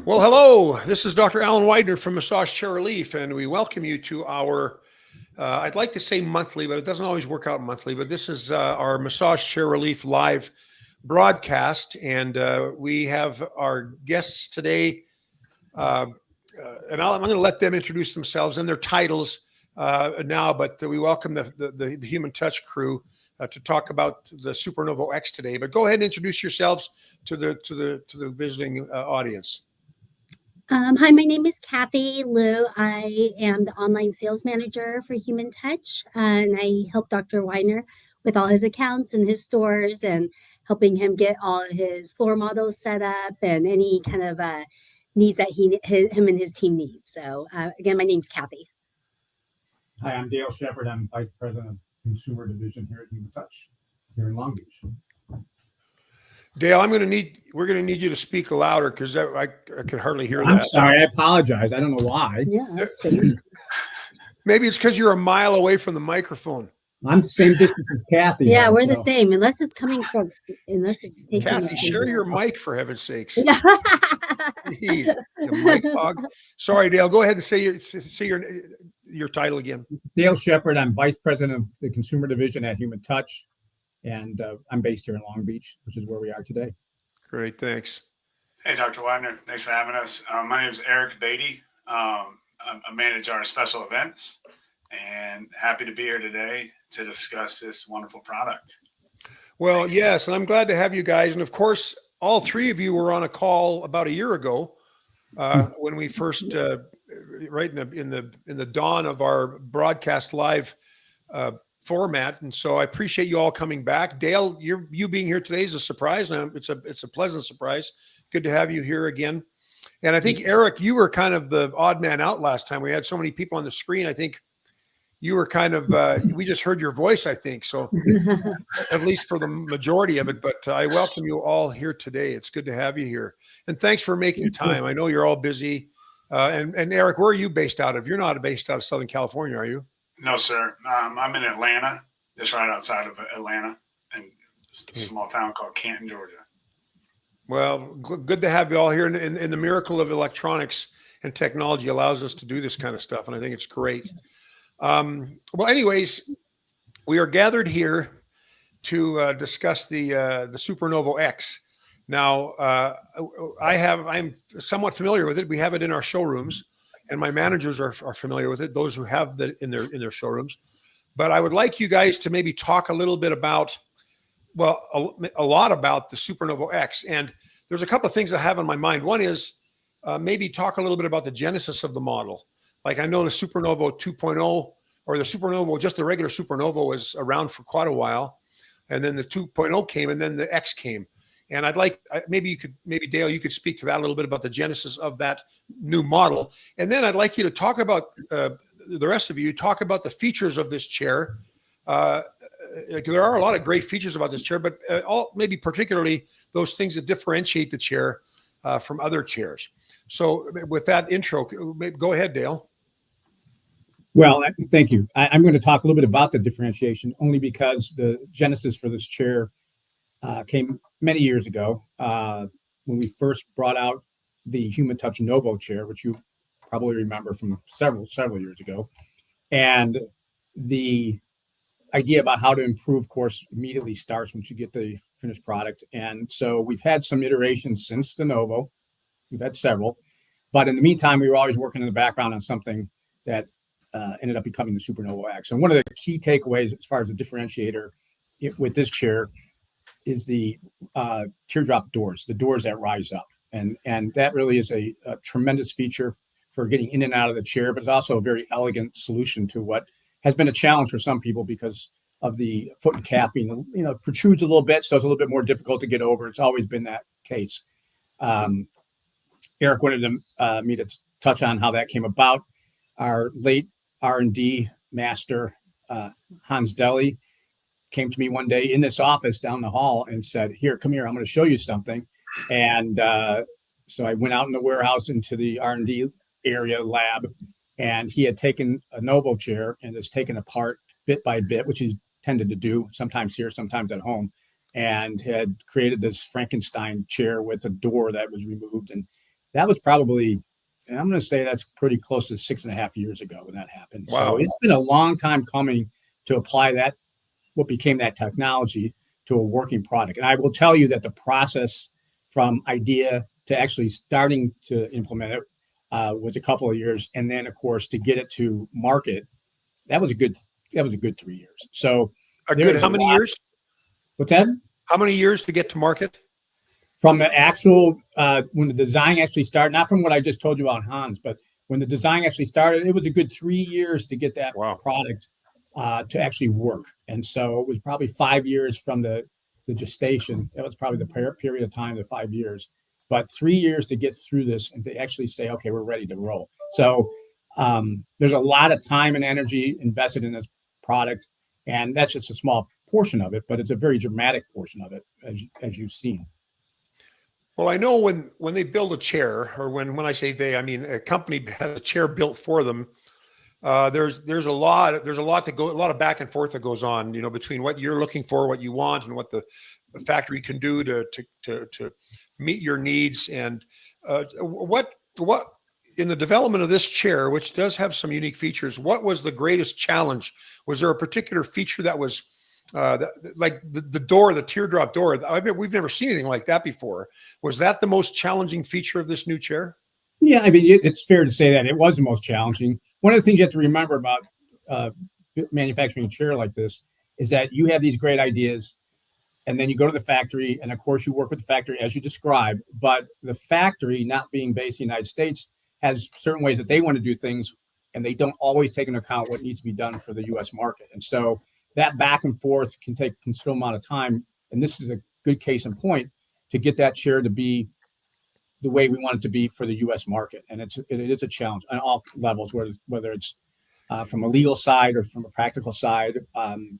Well, hello. This is Dr. Alan Widener from Massage Chair Relief, and we welcome you to our, I'd like to say monthly, but it doesn't always work out monthly, but this is our Massage Chair Relief live broadcast, and we have our guests today, and I'm going to let them introduce themselves and their titles now, but we welcome the Human Touch crew to talk about the Supernovo X today. But go ahead and introduce yourselves to the visiting audience. Hi, my name is Kathy Liu. I am the online sales manager for Human Touch, and I help Dr. Weiner with all his accounts and his stores and helping him get all his floor models set up and any kind of needs that him and his team need. So again, my name's Kathy. Hi, I'm Dale Shepard. I'm Vice President of Consumer Division here at Human Touch here in Long Beach. Dale, we're going to need you to speak louder because I can hardly hear that. I'm sorry. I apologize. I don't know why. Yeah, that's strange. Maybe it's because you're a mile away from the microphone. I'm the same distance as Kathy. Yeah, we're the same, unless it's taking. Kathy, share your mic for heaven's sakes. Yeah. Jeez, you mic hog. Sorry, Dale. Go ahead and say your title again. Dale Shepard. I'm Vice President of the Consumer Division at Human Touch. And I'm based here in Long Beach, which is where we are today. Great, thanks. Hey, Dr. Widener, thanks for having us. My name is Eric Beatty. I manage our special events and happy to be here today to discuss this wonderful product. Well, Thanks. yes, and I'm glad to have you guys. And of course, all three of you were on a call about a year ago when we first, right in the dawn of our broadcast live format, and so I appreciate you all coming back. Dale, you being here today is a surprise. It's a pleasant surprise. Good to have you here again. And I think Eric, you were kind of the odd man out last time. We had so many people on the screen. I think you were kind of we just heard your voice, I think, so at least for the majority of it. But I welcome you all here today. It's good to have you here, and thanks for making time. I know you're all busy. And Eric, where are you based out of? You're not based out of Southern California, are you? No, sir. I'm in Atlanta, just right outside of Atlanta, in a small town called Canton, Georgia. Well, good to have you all here. And the miracle of electronics and technology allows us to do this kind of stuff, and I think it's great. Well, anyways, we are gathered here to discuss the Supernovo X. Now, I'm somewhat familiar with it. We have it in our showrooms, and my managers are familiar with it, those who have that in their showrooms. But I would like you guys to maybe talk a little bit about, well, a lot about the Supernovo X. And there's a couple of things I have on my mind. One is maybe talk a little bit about the genesis of the model. Like I know the Supernovo 2.0 or the Supernovo, just the regular Supernovo was around for quite a while. And then the 2.0 came and then the X came. And I'd like, maybe Dale, you could speak to that a little bit about the genesis of that new model. And then I'd like you to talk about, the rest of you, talk about the features of this chair. There are a lot of great features about this chair, but maybe particularly those things that differentiate the chair from other chairs. So with that intro, go ahead, Dale. Well, thank you. I'm going to talk a little bit about the differentiation only because the genesis for this chair came many years ago when we first brought out the Human Touch Novo chair, which you probably remember from several years ago. And the idea about how to improve, of course, immediately starts once you get the finished product. And so we've had some iterations since the Novo. We've had several. But in the meantime, we were always working in the background on something that ended up becoming the Supernovo X. And one of the key takeaways as far as the differentiator with this chair is the teardrop doors, the doors that rise up. And that really is a tremendous feature for getting in and out of the chair, but it's also a very elegant solution to what has been a challenge for some people because of the foot and calf being, protrudes a little bit. So it's a little bit more difficult to get over. It's always been that case. Eric wanted me to touch on how that came about. Our late R&D master, Hans Deli, came to me one day in this office down the hall and said, come here, I'm going to show you something. And so I went out in the warehouse into the R&D area lab, and he had taken a Novo chair and has taken apart bit by bit, which he tended to do sometimes here, sometimes at home, and had created this Frankenstein chair with a door that was removed. And that was probably, and I'm going to say that's pretty close to 6.5 years ago when that happened. Wow. So it's been a long time coming to apply that, what became that technology, to a working product. And I will tell you that the process from idea to actually starting to implement it was a couple of years. And then of course, to get it to market, that was a good 3 years. So How many years? What's that? How many years to get to market? From the actual, when the design actually started, not from what I just told you about Hans, but when the design actually started, it was a good 3 years to get that product to actually work. And so it was probably 5 years from the gestation. That was probably the period of time, the 5 years. But 3 years to get through this and to actually say, okay, we're ready to roll. So there's a lot of time and energy invested in this product. And that's just a small portion of it, but it's a very dramatic portion of it, as you've seen. Well, I know when they build a chair, or when I say they, I mean a company has a chair built for them. There's a lot of back and forth that goes on, between what you're looking for, what you want, and what the factory can do to meet your needs. And what in the development of this chair, which does have some unique features, what was the greatest challenge? Was there a particular feature that was like the door, the teardrop door? We've never seen anything like that before. Was that the most challenging feature of this new chair? Yeah, I mean, it's fair to say that it was the most challenging. One of the things you have to remember about manufacturing a chair like this is that you have these great ideas, and then you go to the factory, and of course you work with the factory as you described, but the factory, not being based in the United States, has certain ways that they want to do things, and they don't always take into account what needs to be done for the U.S. market. And so that back and forth can take a considerable amount of time, and this is a good case in point to get that chair to be the way we want it to be for the U.S. market. And it is a challenge on all levels, whether it's from a legal side or from a practical side.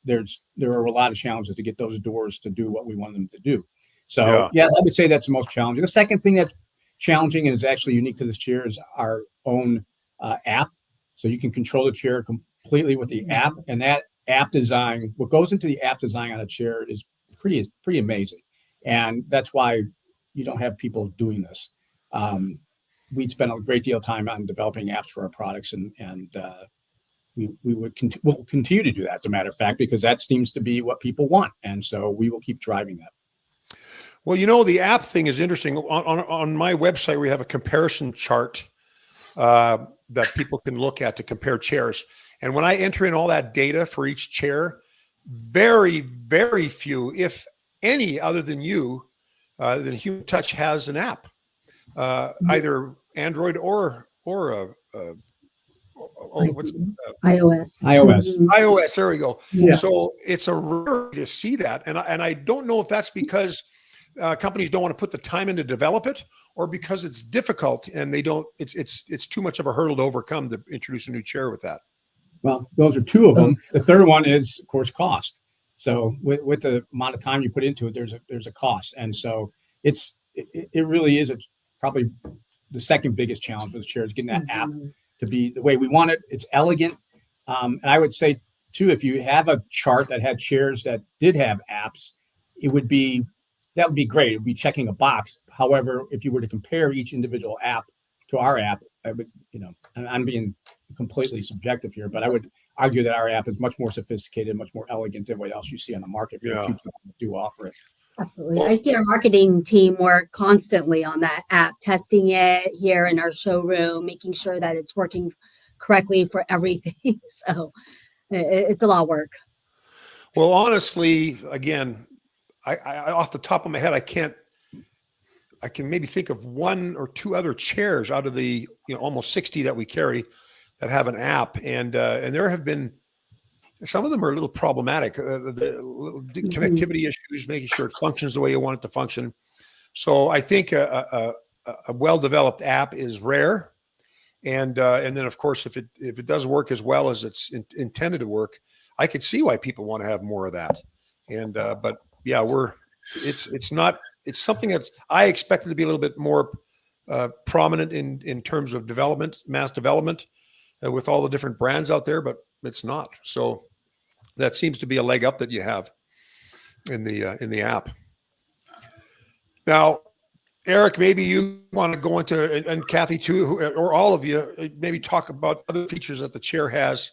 There are a lot of challenges to get those doors to do what we want them to do. So yes, I would say that's the most challenging. The second thing that's challenging and is actually unique to this chair is our own app. So you can control the chair completely with the app, and that app design, what goes into the app design on a chair is pretty amazing. And that's why you don't have people doing this. We'd spent a great deal of time on developing apps for our products, and we'll continue to do that, as a matter of fact, because that seems to be what people want. And so we will keep driving that. Well, the app thing is interesting. On my website, we have a comparison chart that people can look at to compare chairs. And when I enter in all that data for each chair, very, very few, if any, other than than Human Touch has an app, either Android or iOS. iOS. There we go. Yeah. So it's a rarity to see that, and I don't know if that's because companies don't want to put the time in to develop it, or because it's difficult and it's too much of a hurdle to overcome to introduce a new chair with that. Well, those are two of them. The third one is, of course, cost. So with the amount of time you put into it, there's a cost, and so it really is probably the second biggest challenge for the chair is getting that app to be the way we want it. It's elegant, and I would say too, if you have a chart that had chairs that did have apps, that would be great. It would be checking a box. However, if you were to compare each individual app to our app, I would, I'm being completely subjective here, but I would argue that our app is much more sophisticated, much more elegant than what else you see on the market for the future that do offer it. Absolutely. I see our marketing team work constantly on that app, testing it here in our showroom, making sure that it's working correctly for everything. So it's a lot of work. Well, honestly, again, I off the top of my head, I can maybe think of one or two other chairs out of the almost 60 that we carry that have an app, and there have been some of them are a little problematic. The connectivity issues, making sure it functions the way you want it to function. So I think a well-developed app is rare, and then of course if it does work as well as it's intended to work, I could see why people want to have more of that. And but yeah, it's something that's I expected to be a little bit more prominent in terms of mass development with all the different brands out there, but it's not. So that seems to be a leg up that you have in the app. Now, Eric, maybe you want to go into, and Kathy too, or all of you, maybe talk about other features that the chair has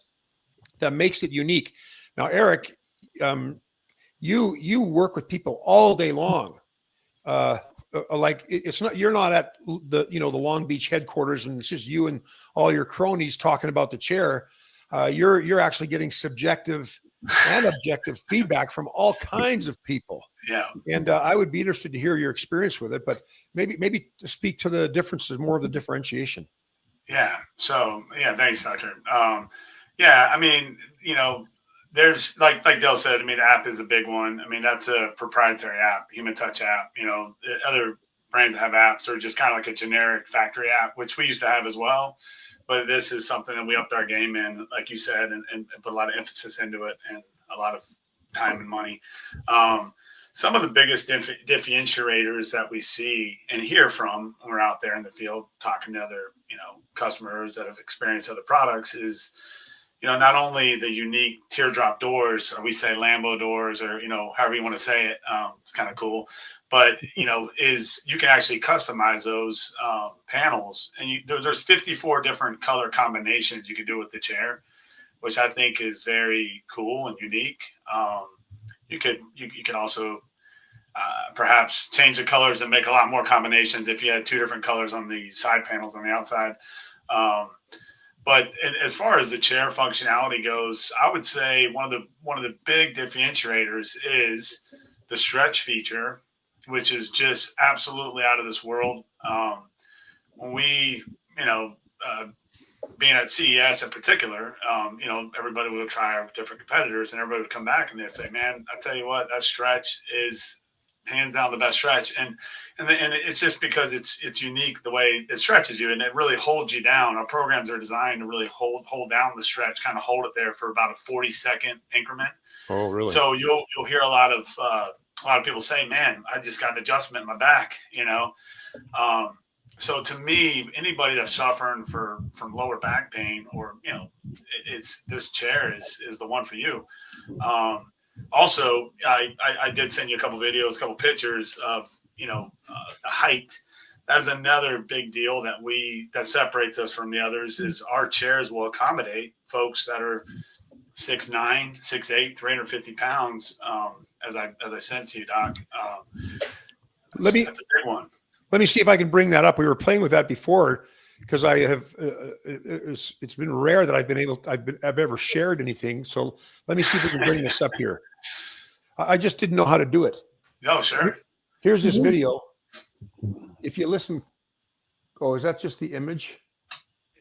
that makes it unique. Now, Eric, you work with people all day long. Like it's not, you're not at the the Long Beach headquarters and it's just you and all your cronies talking about the chair. You're actually getting subjective and objective feedback from all kinds of people. Yeah. And I would be interested to hear your experience with it, but maybe speak to the differences, more of the differentiation. Yeah. So yeah, thanks, Doctor. Yeah, I mean, there's like Dale said. I mean, the app is a big one. I mean, that's a proprietary app, Human Touch app. Other brands that have apps are just kind of like a generic factory app, which we used to have as well. But this is something that we upped our game in, like you said, and put a lot of emphasis into it and a lot of time and money. Some of the biggest differentiators that we see and hear from when we're out there in the field talking to other, customers that have experienced other products is, not only the unique teardrop doors, or we say Lambo doors, or, however you want to say it, it's kind of cool, but, is you can actually customize those panels. And there's 54 different color combinations you can do with the chair, which I think is very cool and unique. You can also perhaps change the colors and make a lot more combinations if you had two different colors on the side panels on the outside. But as far as the chair functionality goes, I would say one of the big differentiators is the stretch feature, which is just absolutely out of this world. When we, being at CES in particular, everybody would try our different competitors, and everybody would come back and they'd say, "Man, I tell you what, that stretch is hands down the best stretch." And it's just because it's unique the way it stretches you, and it really holds you down. Our programs are designed to really hold down the stretch, kind of hold it there for about a 40-second increment. Oh, really? So you'll hear a lot of people say, "Man, I just got an adjustment in my back," So to me, anybody that's suffering from lower back pain, or it's this chair is the one for you. Also, I did send you a couple videos, a couple pictures of the height. That is another big deal that separates us from the others. Is our chairs will accommodate folks that are 6'9", 6'8", 350 pounds. As I sent to you, Doc. That's a big one. Let me see if I can bring that up. We were playing with that before because I have. It's been rare that I've ever shared anything. So let me see if we can bring this up here. I just didn't know how to do it. Oh, sure. Here's this video. If you listen, is that just the image?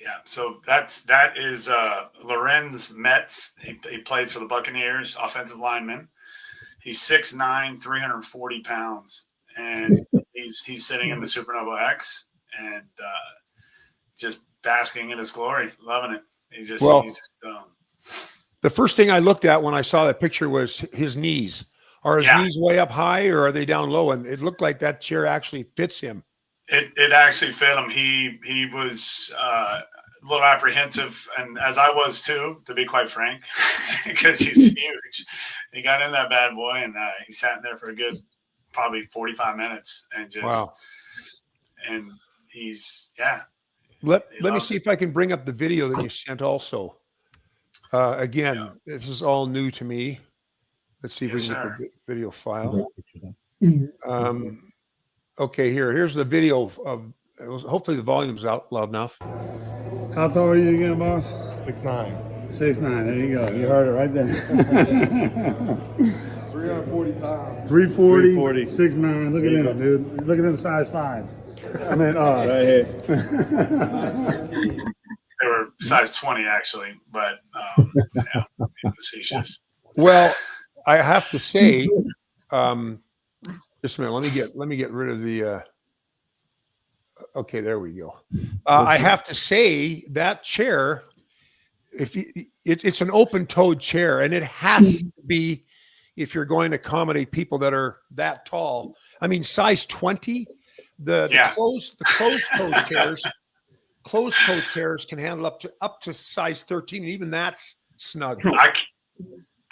Yeah. So that is Lorenz Metz. He played for the Buccaneers, offensive lineman. He's 6'9", 340 pounds. And he's sitting in the Supernova X and just basking in his glory, loving it. He's just the first thing I looked at when I saw that picture was his knees. Are his knees way up high or are they down low? And it looked like that chair actually fits him. It actually fit him. He was a little apprehensive, and as I was too, to be quite frank, because he's huge. He got in that bad boy, and he sat in there for a good probably 45 minutes and just, wow. And he's, Let me see if I can bring up the video that you sent also. Again, this is all new to me. Let's see if we can get the video file. Okay, here's the video of, hopefully the volume's out loud enough. How tall are you again, boss? 6'9". 6'9". There you go. You heard it right there. 340 pounds. 340, 6'9". Look at them, dude. Look at them size 5s. I mean, right here. They were size 20 actually, but facetious. Well, I have to say, just a minute. Let me get rid of the. Okay, there we go. I have to say that chair, it's an open-toed chair, and it has to be if you're going to accommodate people that are that tall. I mean, size 20. The closed-toed chairs can handle up to size 13, and even that's snug.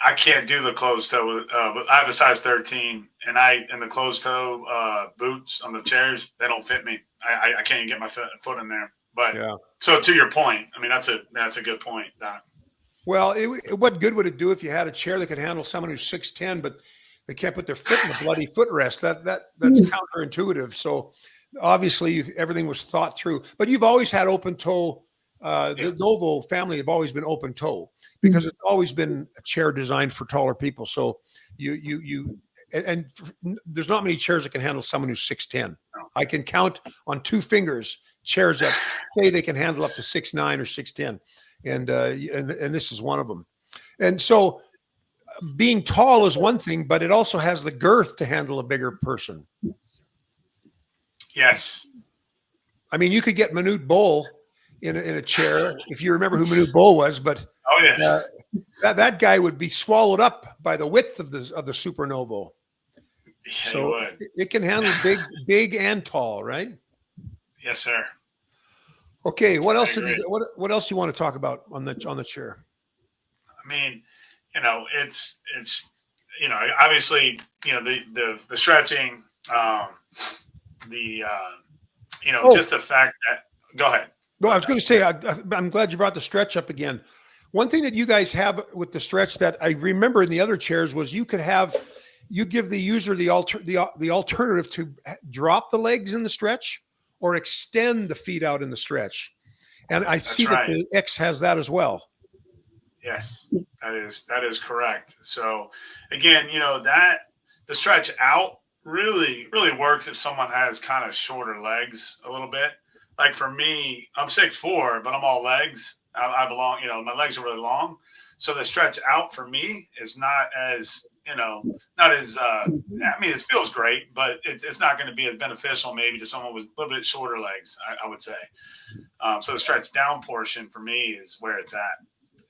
I can't do the closed toe. I have a size 13, and the closed toe boots on the chairs, they don't fit me. I can't even get my foot in there. But Yeah. so to your point, I mean that's a good point, Doc. Well, what good would it do if you had a chair that could handle someone who's 6'10", but they can't put their foot in the bloody footrest? That's counterintuitive. So obviously everything was thought through. But you've always had open toe. The Novo family have always been open toe because it's always been a chair designed for taller people. So and there's not many chairs that can handle someone who's 6'10". I can count on two fingers chairs that say they can handle up to 6'9" or 6'10". And this is one of them. And so being tall is one thing, but it also has the girth to handle a bigger person. Yes. I mean, you could get Manute Bol in a chair, if you remember who Manute Bol was, but that guy would be swallowed up by the width of the Super Novo. Yeah, so it can handle big and tall, right? Yes, sir. Okay, what else? What else do you want to talk about on the chair? I mean, it's obviously the stretching, just the fact that. Go ahead. No, I was going to say I'm glad you brought the stretch up again. One thing that you guys have with the stretch that I remember in the other chairs was you give the user the alternative to drop the legs in the stretch or extend the feet out in the stretch. And I see that the X has that as well. Yes, that is correct. So again, the stretch out really works if someone has kind of shorter legs a little bit. Like for me, I'm 6'4", but I'm all legs. I have my legs are really long. So the stretch out for me is not as, I mean, it feels great, but it's not going to be as beneficial maybe to someone with a little bit shorter legs, I would say. So the stretch down portion for me is where it's at.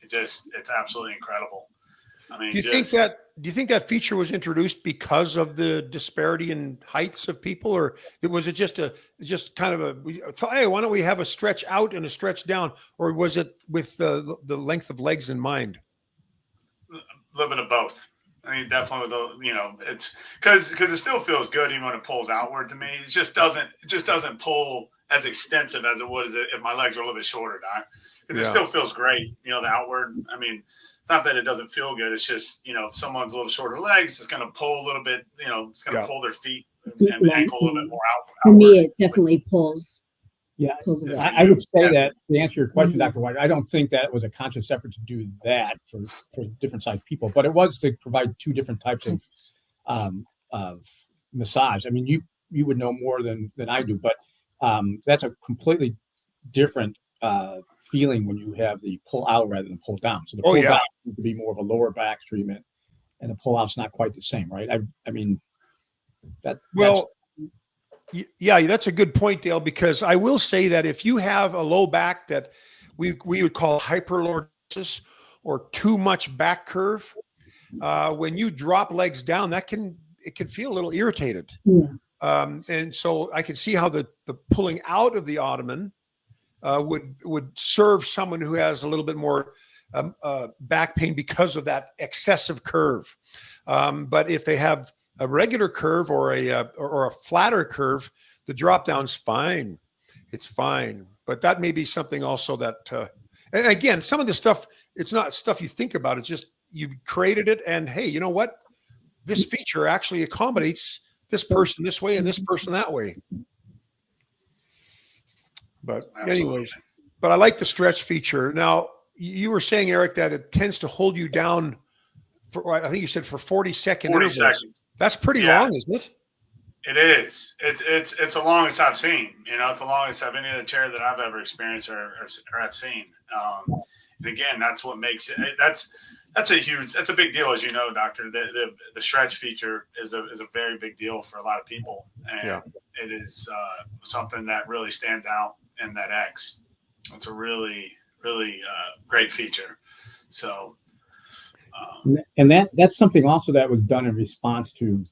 It's absolutely incredible. I mean, do you think that feature was introduced because of the disparity in heights of people, or was it just kind of hey, why don't we have a stretch out and a stretch down, or was it with the length of legs in mind? A little bit of both. I mean, definitely it's because it still feels good even when it pulls outward to me. It just doesn't pull as extensive as it would if my legs were a little bit shorter, Doc. Because it still feels great, the outward. I mean, it's not that it doesn't feel good. It's just, if someone's a little shorter legs, it's going to pull a little bit, it's going to pull their feet and ankle a little bit more outward. For me, it definitely pulls. Yeah, pulls I would say that to answer your question, Dr. White, I don't think that it was a conscious effort to do that for different sized people, but it was to provide two different types of massage. I mean, you would know more than I do, but that's a completely different feeling when you have the pull out rather than pull down. So the pull down would be more of a lower back treatment, and the pull out's not quite the same, right? I mean, that's a good point, Dale, because I will say that if you have a low back that we would call hyperlordosis or too much back curve, when you drop legs down, it can feel a little irritated. Yeah. And so I can see how the pulling out of the ottoman would serve someone who has a little bit more back pain because of that excessive curve. But if they have a regular curve or a flatter curve, the drop down's fine. It's fine. But that may be something also that, and again, some of the stuff, it's not stuff you think about. It's just you created it, and hey, you know what? This feature actually accommodates this person this way and this person that way. But anyways, but I like the stretch feature. Now, you were saying, Eric, that it tends to hold you down for, I think you said, for 40 seconds. That's pretty long, isn't it? It is. It's the longest I've seen. It's the longest of any other chair that I've ever experienced or have seen. And again, that's what makes it. That's a big deal, as you know, Doctor. The stretch feature is a very big deal for a lot of people, and it is something that really stands out in that X. It's a really great feature. So, and that's something also that was done in response to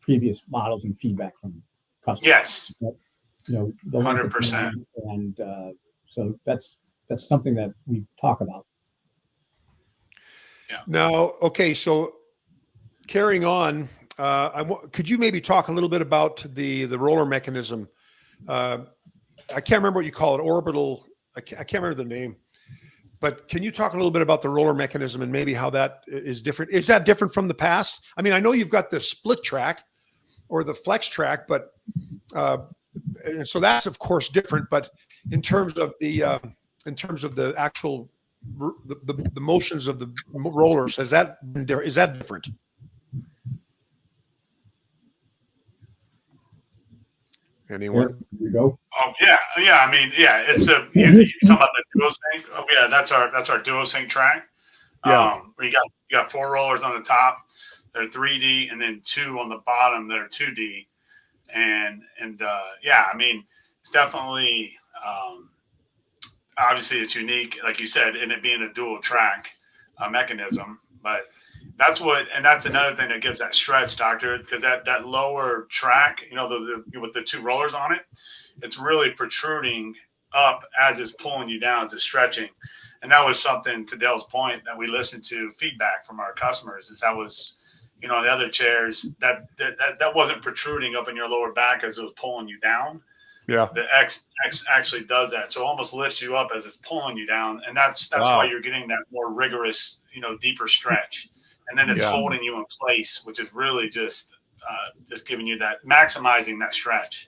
previous models and feedback from customers. Yes, the 100%. And so that's something that we talk about. Now, okay, so carrying on, could you maybe talk a little bit about the roller mechanism? I can't remember what you call it, orbital. I can't remember the name, but can you talk a little bit about the roller mechanism and maybe how that is different? Is that different from the past? I mean, I know you've got the split track or the flex track, but and so that's of course different. But in terms of the actual the motions of the rollers, is that different? Anyone? There you go. Oh yeah. I mean, yeah, it's you talking about the dual sync. Oh yeah, that's our dual sync track. Yeah. Where you got 4 rollers on the top, they're 3D, and then 2 on the bottom that are 2D. And yeah, I mean, it's definitely obviously it's unique, like you said, in it being a dual track mechanism. But that's another thing that gives that stretch, doctor, because that lower track, with the 2 rollers on it, it's really protruding up as it's pulling you down, as it's stretching. And that was something, to Dale's point, that we listened to feedback from our customers. Is that was, the other chairs that wasn't protruding up in your lower back as it was pulling you down. Yeah. The X actually does that. So it almost lifts you up as it's pulling you down. And that's Wow. why you're getting that more rigorous, deeper stretch. And then it's holding you in place, which is really just giving you that, maximizing that stretch.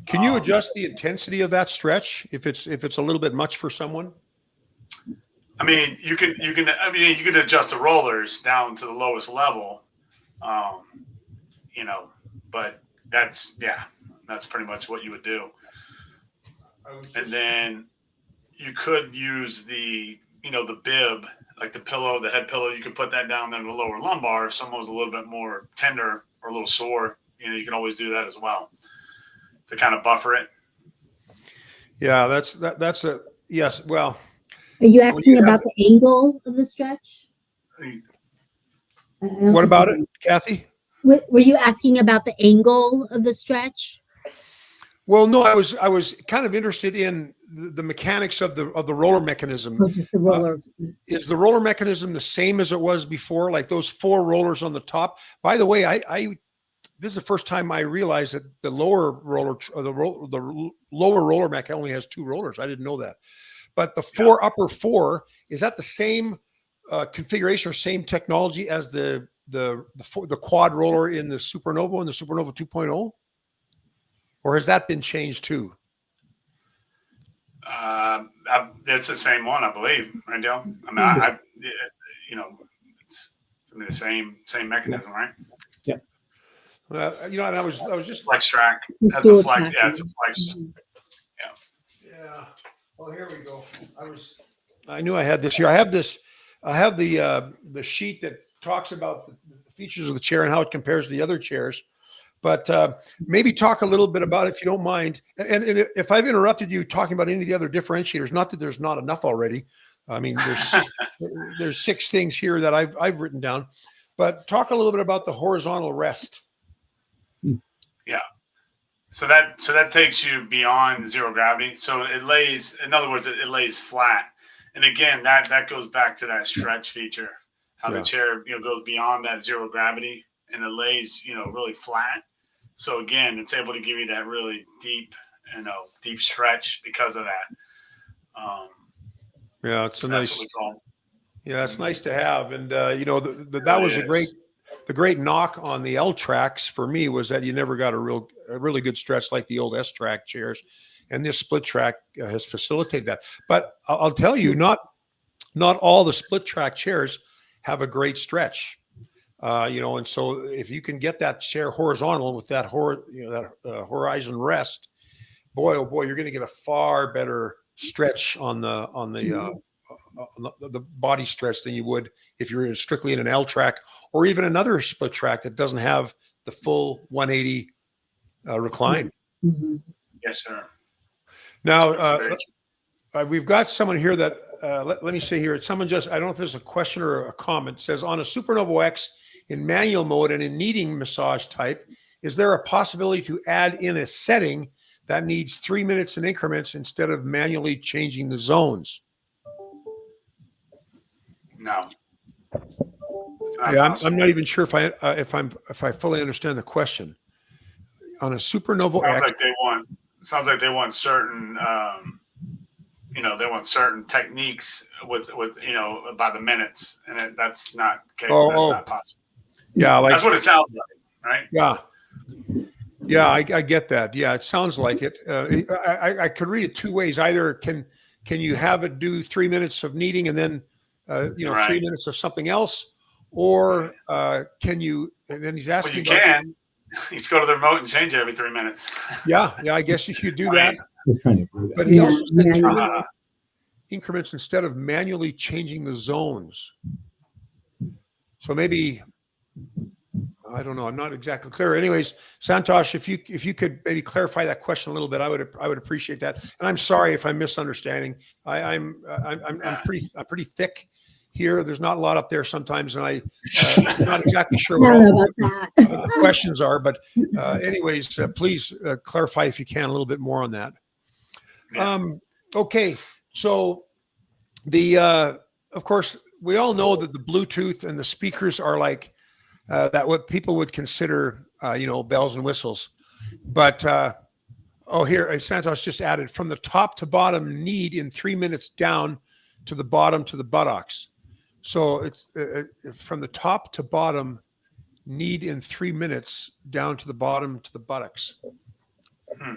Can you adjust the intensity of that stretch if it's a little bit much for someone? I mean, you can adjust the rollers down to the lowest level, but that's pretty much what you would do. And then you could use the bib, like the pillow, the head pillow. You could put that down in the lower lumbar if someone was a little bit more tender or a little sore. You can always do that as well to kind of buffer it. Yeah, that's a yes. Well, Are you asking about the angle of the stretch? What about it, Kathy? Were you asking about the angle of the stretch? Well, no, I was kind of interested in the mechanics of the roller mechanism. Or just the roller? Is the roller mechanism the same as it was before, like those 4 rollers on the top? By the way, this is the first time I realized that the lower roller, the lower roller mech only has 2 rollers. I didn't know that. But the upper 4, is that the same configuration or same technology as the quad roller in the Supernova and the Supernova 2.0? Or has that been changed too? It's the same one, I believe, right, Dale? I mean, it's the same mechanism, right? Yeah. And I was just flex track. That's a flex. Yeah, it's a flex. Yeah. Well, here we go. I knew I had this here. I have the sheet that talks about the features of the chair and how it compares to the other chairs. But maybe talk a little bit about it, if you don't mind. And if I've interrupted you talking about any of the other differentiators, not that there's not enough already. I mean, there's 6 things here that I've written down. But talk a little bit about the horizontal rest. Yeah. So that takes you beyond zero gravity. So it lays, in other words, it lays flat. And again, that goes back to that stretch feature, how the chair goes beyond that zero gravity and it lays really flat. So again, it's able to give you that really deep stretch because of that. Yeah, it's a nice. Yeah, it's nice to have, and that was the great knock on the L tracks for me was that you never got a really good stretch like the old S track chairs, and this split track has facilitated that. But I'll tell you, not all the split track chairs have a great stretch. And so if you can get that chair horizontal with that horizon rest, boy, oh boy, you're going to get a far better stretch on the body stretch than you would if you're strictly in an L track or even another split track that doesn't have the full 180 recline. Mm-hmm. Yes, sir. Now, we've got someone here that let me see here. Someone I don't know if there's a question or a comment. It says on a Supernova X in manual mode and in kneading massage type, is there a possibility to add in a setting that needs 3 minutes in increments instead of manually changing the zones? No. It's not Yeah, possible. I'm not even sure if I fully understand the question. On a Super Novo Sounds X, like they want. Sounds like they want certain. They want certain techniques with by the minutes, and that's not capable. oh, That's oh, not possible. yeah, like That's what it sounds like, right? yeah, yeah, I get that. Yeah, it sounds like it. I could read it two ways. Either can you have it do 3 minutes of kneading and then 3 minutes of something else, or can you? And then he's Well, asking you about. can. You just go to the remote and change it every 3 minutes. Yeah, I guess you could do that. We're trying to do that. But he Yeah, also said yeah, 3 minute increments instead of manually changing the zones. So maybe I don't know. I'm not exactly clear. Anyways, Santosh, if you could maybe clarify that question a little bit, I would appreciate that. And I'm sorry if I'm misunderstanding. I'm pretty thick here. There's not a lot up there sometimes, and I'm not exactly sure I what don't know all about the that. questions are. But anyways, please clarify if you can a little bit more on that. Yeah. Okay, so the of course we all know that the Bluetooth and the speakers are like that what people would consider bells and whistles, but here Santos just added from the top to bottom knead in 3 minutes down to the bottom to the buttocks. So it's from the top to bottom knead in 3 minutes down to the bottom to the buttocks. Hmm.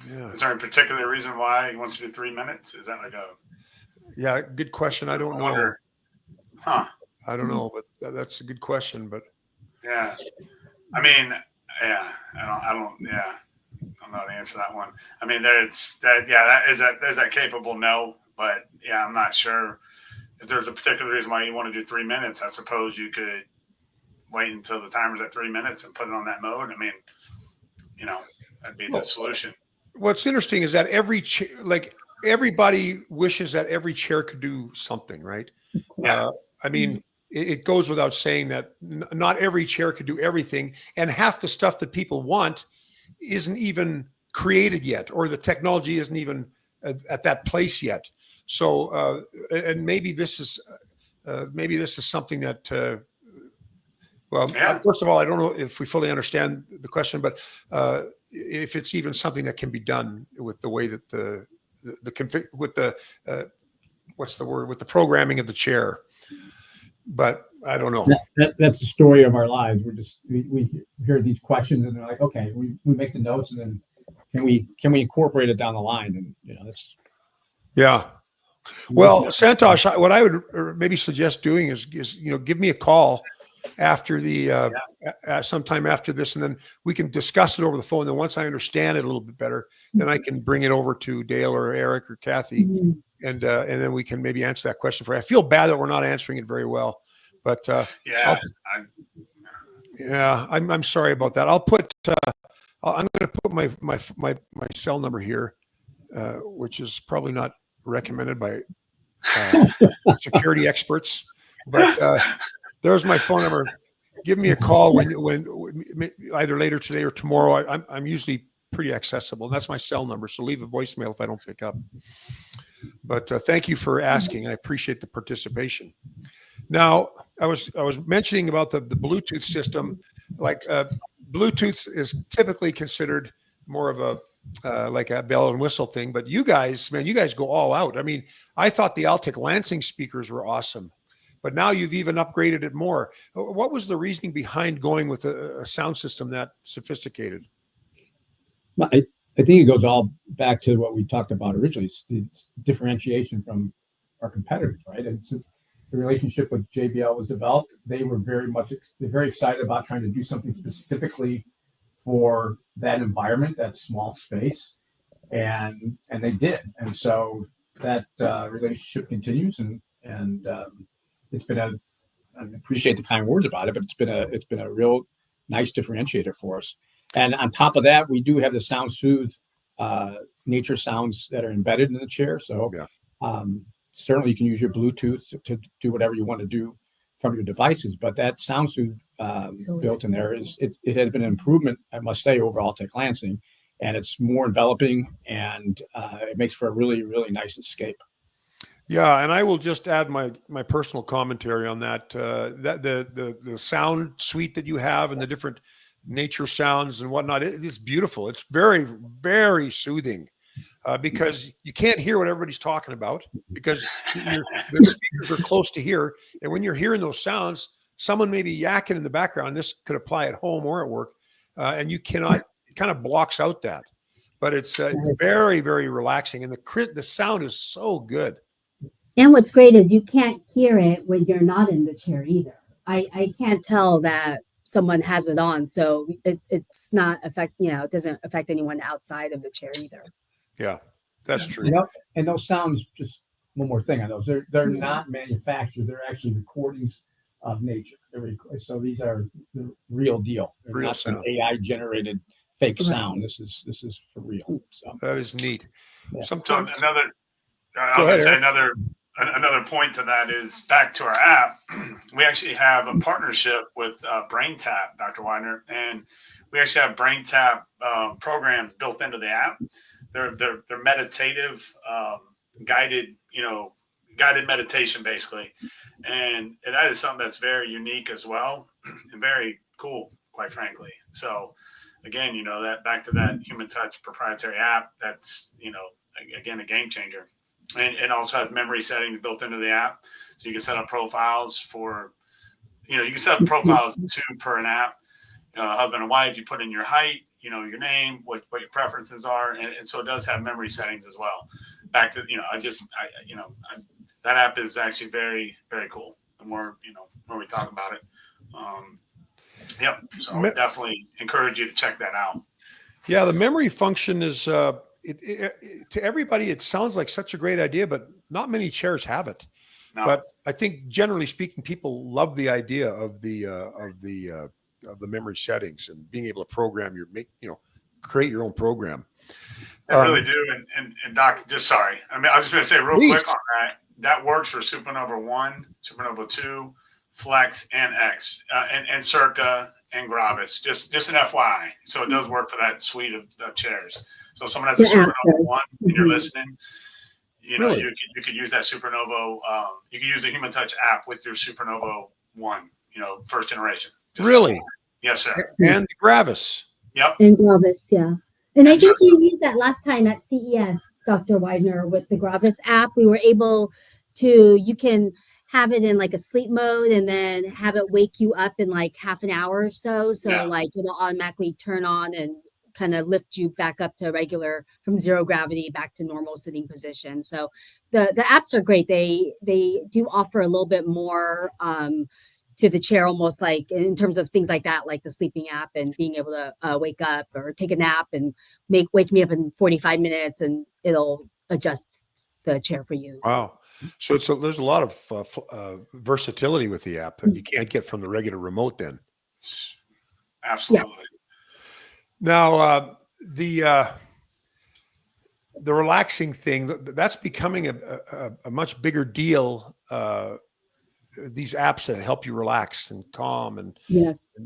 Yeah. Is there a particular reason why he wants to do 3 minutes? Is that like a? Yeah, good question. I don't know. Wonder. Huh. I don't know, but that's a good question. But Yeah. I mean, yeah. I don't. Yeah. I don't know how to answer that one. I mean, there's that. Yeah. Is that capable? No. But yeah, I'm not sure if there's a particular reason why you want to do 3 minutes. I suppose you could wait until the timer's at 3 minutes and put it on that mode. I mean, that'd be the solution. what's interesting is that everybody wishes that every chair could do something, right? Yeah. I mean, it goes without saying that not every chair could do everything, and half the stuff that people want isn't even created yet, or the technology isn't even at that place yet. So, and maybe this is something that. Well, Yeah. first of all, I don't know if we fully understand the question, but if it's even something that can be done with the way that the config with the what's the word with the programming of the chair. But I don't know. That's the story of our lives. We hear these questions and they're like, okay, we make the notes and then can we incorporate it down the line? And that's Yeah. Well, Santosh, what I would maybe suggest doing is give me a call after the sometime after this, and then we can discuss it over the phone. Then once I understand it a little bit better, then I can bring it over to Dale or Eric or Kathy, and then we can maybe answer that question for you. I feel bad that we're not answering it very well, but I'm sorry about that. I'm going to put my cell number here, which is probably not recommended by security experts, but there's my phone number. Give me a call when either later today or tomorrow. I'm usually pretty accessible. That's my cell number. So leave a voicemail if I don't pick up. But thank you for asking. I appreciate the participation. Now, I was mentioning about the Bluetooth system. Like Bluetooth is typically considered more of a like a bell and whistle thing. But you guys go all out. I mean, I thought the Altec Lansing speakers were awesome, but now you've even upgraded it more. What was the reasoning behind going with a sound system that sophisticated? Well, I think it goes all back to what we talked about originally. It's the differentiation from our competitors, right? And since the relationship with JBL was developed, they were very excited about trying to do something specifically for that environment, that small space, and they did. And so that relationship continues, and it's been I appreciate the kind words about it, but it's been a real nice differentiator for us. And on top of that, we do have the Sound Soothe nature sounds that are embedded in the chair. So certainly you can use your Bluetooth to do whatever you want to do from your devices. But that Sound Soothe built in there it has been an improvement, I must say, over Altec Lansing, and it's more enveloping, and it makes for a really, really nice escape. Yeah, and I will just add my personal commentary on that. That the sound suite that you have and the different nature sounds and whatnot, it is beautiful. It's very very soothing because you can't hear what everybody's talking about because the speakers are close to here, and when you're hearing those sounds, someone may be yakking in the background. This could apply at home or at work, and you cannot. It kind of blocks out that, but it's Yes. very very relaxing, and the sound is so good. And what's great is you can't hear it when you're not in the chair either. I can't tell that someone has it on, so it's not affect it doesn't affect anyone outside of the chair either. Yeah, that's true. And those sounds, just one more thing on those, they're Yeah. not manufactured. They're actually recordings of nature. So these are the real deal. They're Real not some sound. AI generated fake Right. sound. This is for real. So That is neat. Yeah. So Sometimes another, I Go was going to ahead, say Eric. another point to that is back to our app. We actually have a partnership with BrainTap, Dr. Weiner, and we actually have BrainTap programs built into the app. They're meditative, guided, guided meditation basically, and that is something that's very unique as well and very cool, quite frankly. So again, that back to that Human Touch proprietary app, that's again a game changer. And also has memory settings built into the app, so you can set up profiles for, you can set up profiles two per an app. Husband and wife, you put in your height, your name, what your preferences are, and so it does have memory settings as well. Back to that app is actually very very cool. The more more we talk about it, yep. So I would definitely encourage you to check that out. Yeah, the memory function is to everybody. It sounds like such a great idea, but not many chairs have it. No. But I think generally speaking, people love the idea of the memory settings and being able to program create your own program. I really do. And Doc, just sorry. I mean, I was just going to say real Please. quick on that. That works for Supernova 1, Supernova 2, Flex, and X, and Circa and Gravis. Just an FYI. So it does work for that suite of chairs. So if someone has a The app Supernova does. 1 and you're Mhm. listening, Really? you could use that Supernova. You could use the Human Touch app with your Supernova 1, first generation. Just Really? FYI. Yes, sir. And the Gravis. Yep. And Gravis, yeah. And I And think so- you used that last time at CES, Dr. Widener, with the Gravis app. We were able you can have it in like a sleep mode and then have it wake you up in like half an hour or so. So Yeah. like it'll automatically turn on and kind of lift you back up to regular from zero gravity back to normal sitting position. So the apps are great. They do offer a little bit more to the chair, almost like in terms of things like that, like the sleeping app and being able to wake up or take a nap and wake me up in 45 minutes and it'll adjust the chair for you. Wow. So there's a lot of versatility with the app that you can't get from the regular remote. Then Absolutely. now the relaxing thing that's becoming a much bigger deal. These apps that help you relax and calm Yes.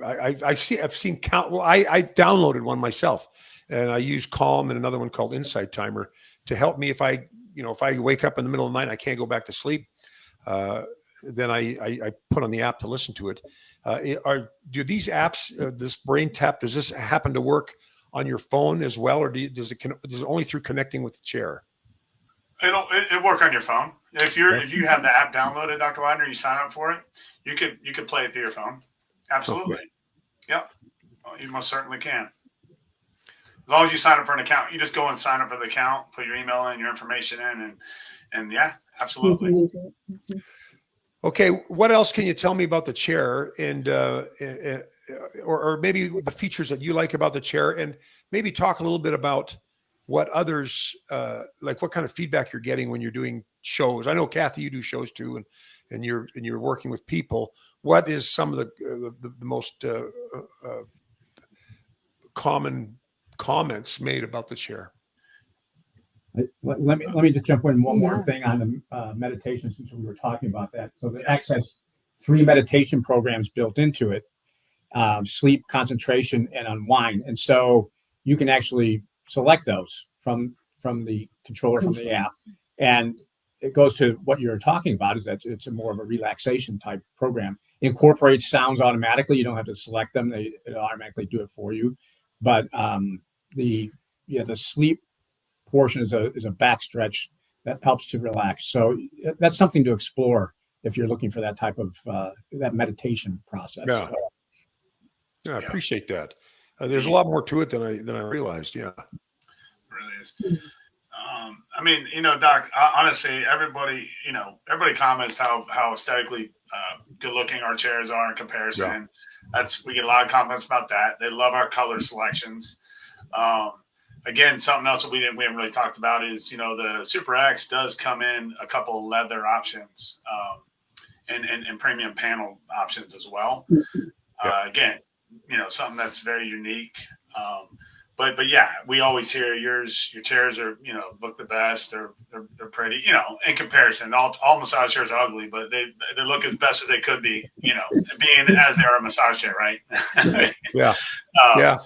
I've seen count. Well, I downloaded one myself, and I use Calm and another one called Insight Timer to help me if I wake up in the middle of the night and I can't go back to sleep. Then I put on the app to listen to it. Do these apps, this Brain Tap, does this happen to work on your phone as well, or does it only through connecting with the chair? It'll work on your phone. If you have the app downloaded, Dr. Widener, you sign up for it, you could play it through your phone. Absolutely. Okay. Yep. Well, you most certainly can. As long as you sign up for an account, you just go and sign up for the account, put your email in, your information in, and yeah, You absolutely. can use it. Mhm. Okay, what else can you tell me about the chair, and or maybe the features that you like about the chair, and maybe talk a little bit about what others like, what kind of feedback you're getting when you're doing shows. I know, Kathy, you do shows too, and you're working with people. What is some of the most common comments made about the chair? let me just jump in one more Yeah. thing on the meditation, since we were talking about that. So the X has 3 meditation programs built into it: sleep, concentration, and unwind. And so you can actually select those from the controller, from the app, And it goes to what you're talking about, is that it's a more of a relaxation type program. It incorporates sounds automatically. You don't have to select them. They automatically do it for you. But the sleep portion is a back stretch that helps to relax. So that's something to explore if you're looking for that type of that meditation process. Yeah. Yeah, I appreciate that. There's a lot more to it than I realized. Yeah, It really is. I mean, Doc, honestly, everybody comments how aesthetically good looking our chairs are in comparison. Yeah. We get a lot of comments about that. They love our color selections. Again, something else that we haven't really talked about is, the Super X does come in a couple leather options, and premium panel options as well. Yeah. Again, something that's very unique. But yeah, we always hear your chairs are, look the best. They're pretty, in comparison. All massage chairs are ugly, but they look as best as they could be, being as they are a massage chair, right? Yeah. Yeah.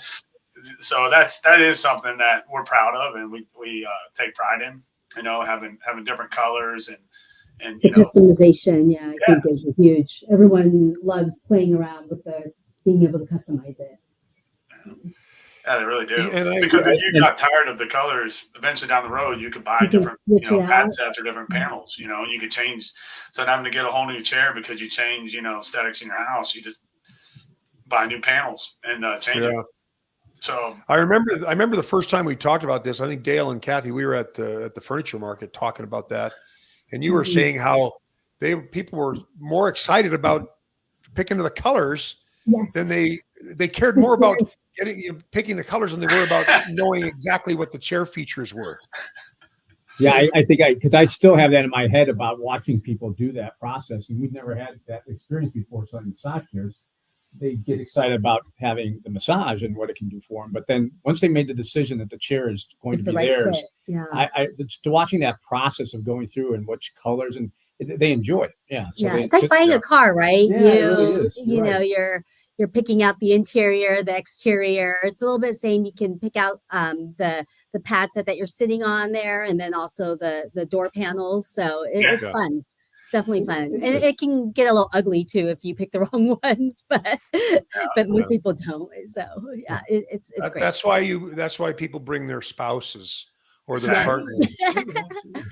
So that is something that we're proud of, and we take pride in, having different colors and the customization. I think is huge. Everyone loves playing around with being able to customize it. Yeah, they really do. And because if you got tired of the colors, eventually down the road, you could buy different, pad sets or different panels, and you could change. So having to get a whole new chair because you change, aesthetics in your house, you just buy new panels and change it. So I remember the first time we talked about this. I think Dale and Kathy, we were at the furniture market talking about that, and you were saying how people were more excited about picking the colors than they cared more about picking the colors than they were about knowing exactly what the chair features were. Yeah, I think because I still have that in my head about watching people do that process, and we've never had that experience before. So in massage chairs, they get excited about having the massage and what it can do for them. But then once they made the decision that the chair is going to be theirs, watching that process of going through and which colors, and they enjoy it. Yeah. So it's like buying a car, right? Yeah, it really is. You're picking out the interior, the exterior. It's a little bit the same. You can pick out the pad set that you're sitting on there, and then also the door panels. So it's fun. It's definitely fun. And it can get a little ugly too if you pick the wrong ones, but most people don't. So it's great. That's why people bring their spouses or their partners.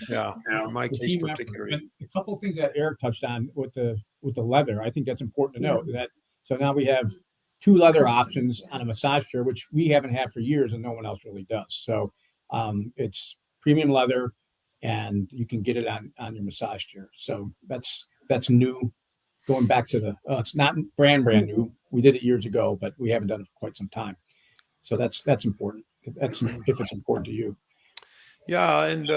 In my case particularly. A couple of things that Eric touched on with the leather, I think that's important to note. That so now we have 2 leather options on a massage chair, which we haven't had for years and no one else really does. So it's premium leather, and you can get it on your massage chair. So that's new. Going back to it's not brand new. We did it years ago, but we haven't done it for quite some time. So that's important. That's if it's important to you. Yeah, and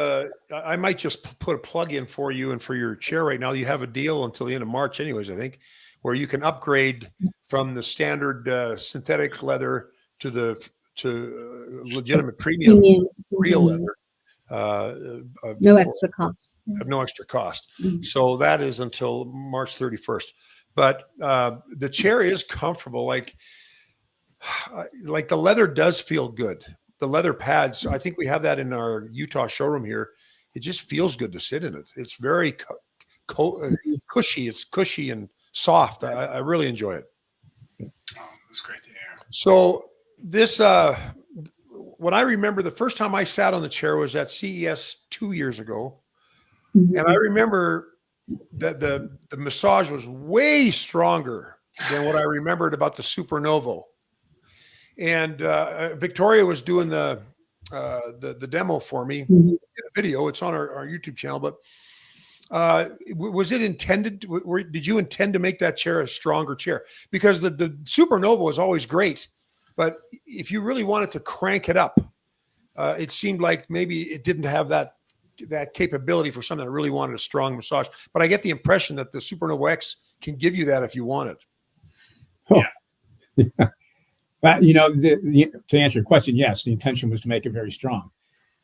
I might just put a plug in for you and for your chair right now. You have a deal until the end of March, anyways, I think, where you can upgrade from the standard synthetic leather to legitimate premium real leather. No extra cost. No extra cost. So that is until March 31st. But the chair is comfortable. Like the leather does feel good. The leather pads, I think we have that in our Utah showroom here. It just feels good to sit in it. It's very cushy. It's cushy and soft. I really enjoy it. Oh, that's great to hear. So this, when I remember the first time I sat on the chair was at CES 2 years ago. And I remember that the massage was way stronger than what I remembered about the Super Novo. And Victoria was doing the demo for me in a video. It's on our YouTube channel. But was it intended? Did you intend to make that chair a stronger chair? Because the Super Novo is always great, but if you really wanted to crank it up, it seemed like maybe it didn't have that capability for someone that really wanted a strong massage. But I get the impression that the Super Novo X can give you that if you want it. Yeah. But to answer your question, yes, the intention was to make it very strong.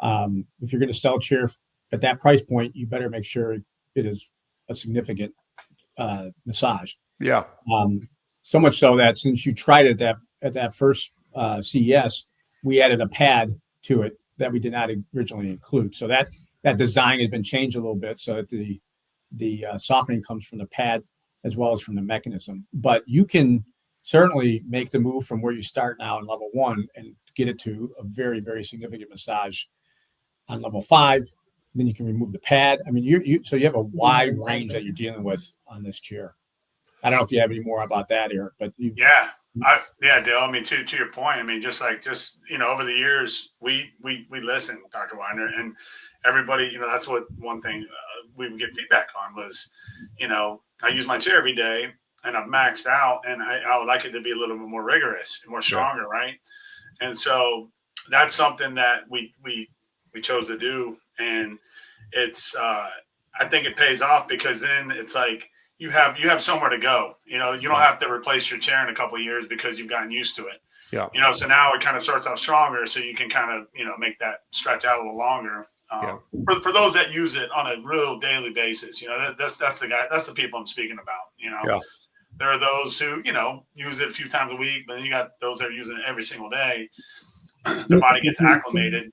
If you're going to sell a chair at that price point, you better make sure it is a significant massage. Yeah. So much so that since you tried it at that first CES, we added a pad to it that we did not originally include. So that that design has been changed a little bit so that the softening comes from the pad as well as from the mechanism. But you can certainly make the move from where you start now in level 1 and get it to a very, very significant massage on level 5. Then you can remove the pad. I mean, so you have a wide range that you're dealing with on this chair. I don't know if you have any more about that, Eric, but yeah, Dale. I mean, to your point, I mean, just over the years, we listen, Dr. Weiner, and everybody. That's what one thing we would get feedback on was, I use my chair every day, and I've maxed out, and I would like it to be a little bit more rigorous, more stronger, right? And so that's something that we chose to do, and it's I think it pays off because then it's like you have somewhere to go. You don't have to replace your chair in a couple of years because you've gotten used to it. Yeah. So now it kind of starts off stronger, so you can kind of make that stretch out a little longer. For those that use it on a real daily basis, that's the people I'm speaking about. There are those who use it a few times a week, but then you got those that are using it every single day. The body gets acclimated,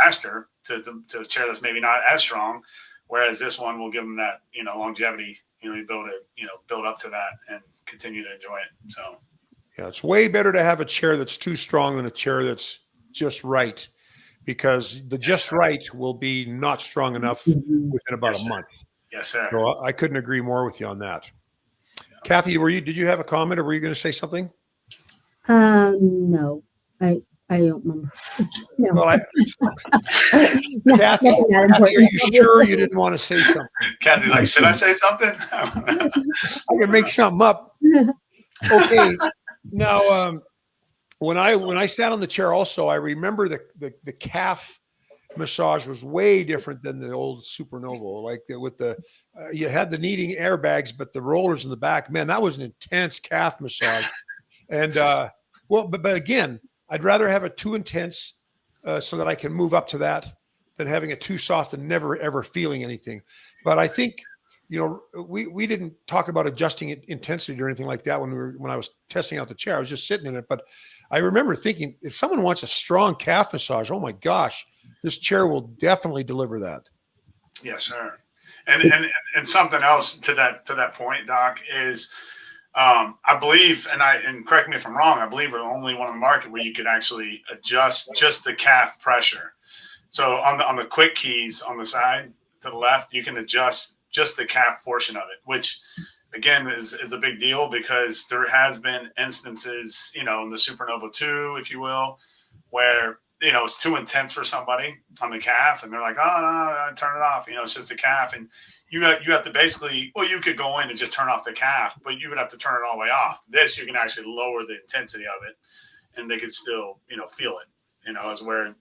faster to a chair that's maybe not as strong, whereas this one will give them that longevity. You build up to that and continue to enjoy it. So yeah, it's way better to have a chair that's too strong than a chair that's just right, because the just right will be not strong enough within about a month. Yes, sir. So I couldn't agree more with you on that. Kathy, did you have a comment, or were you going to say something? No, I don't remember. No. Well, Kathy, are you sure you didn't want to say something? Kathy's like, should I say something? I can make something up. Okay. Now, when I sat on the chair, also, I remember the calf massage was way different than the old Super Novo. Like you had the kneading airbags, but the rollers in the back, man, that was an intense calf massage. And but again, I'd rather have it too intense so that I can move up to that than having it too soft and never ever feeling anything. But I think we didn't talk about adjusting intensity or anything like that when I was testing out the chair. I was just sitting in it, but I remember thinking, if someone wants a strong calf massage, oh my gosh, this chair will definitely deliver that. Yes, sir. And something else to that point, Doc, is I believe, and correct me if I'm wrong, I believe we're the only one on the market where you could actually adjust just the calf pressure. So on the quick keys on the side to the left, you can adjust just the calf portion of it, which again is a big deal because there has been instances, in the Supernova 2, if you will, where it's too intense for somebody on the calf, and they're like, oh no, turn it off. It's just the calf, and you have to basically, you could go in and just turn off the calf, but you would have to turn it all the way off. This, you can actually lower the intensity of it, and they could still, feel it, as where,